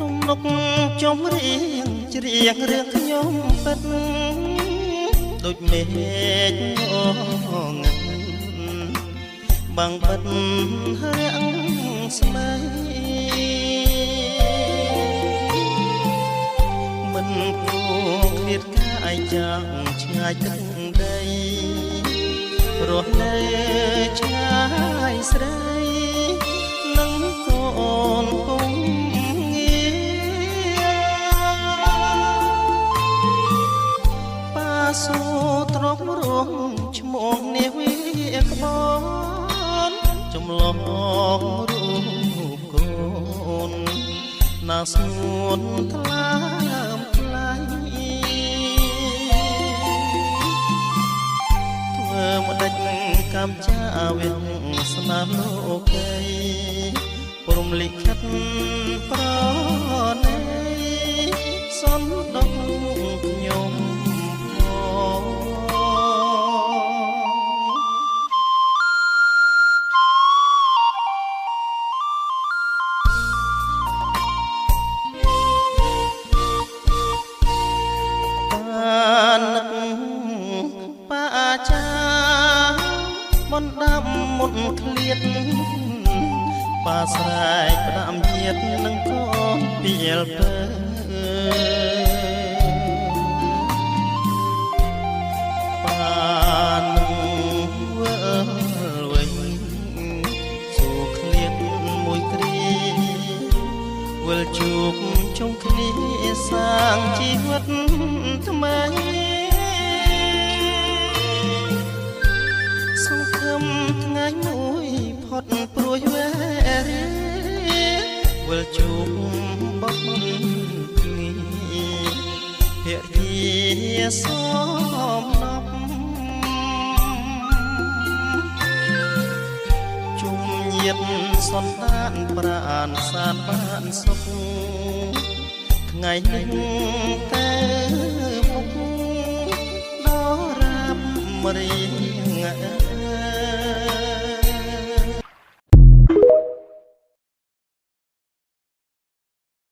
ទំនុកចំរៀងច្រៀងរឿងខ្ញុំពិតដូចមេឃងងឹតបាំងបិទរាំងស្មៃមិនគួរឃ្លាតកាយយ៉ាងឆ្ងាយទឹកដីរស់នៅឆ្ងាយស្រីនឹងកូនពងងារប៉ាសូត្រករងឈ្មោះនាវីក្បនចម្លងរូបកូនណាស្ងួនថ្លាមថ្លៃធ្វើម្ដេចកម្មចាវិញស្នាមលោកីព្រមលិខិតប្រណីសំដងខ្ញុំបណ្ដាំមុនឃ្លាតប៉ាស្រែកផ្ដាំញាតនឹងកូនពីលពើប៉ានឹងវើវិញសួរឃ្លាតមួយគ្រាវិលជួបជុំគ្នាសាងជីវិតថ្មីថ្ងៃមួយផុតព្រួយវេរាវិលជួបបបគ្នាភរិយាសំណប់ជុំញាតសន្តានប្រានសានបានសុខថ្ងៃនេះតែមុខដល់រាបរៀង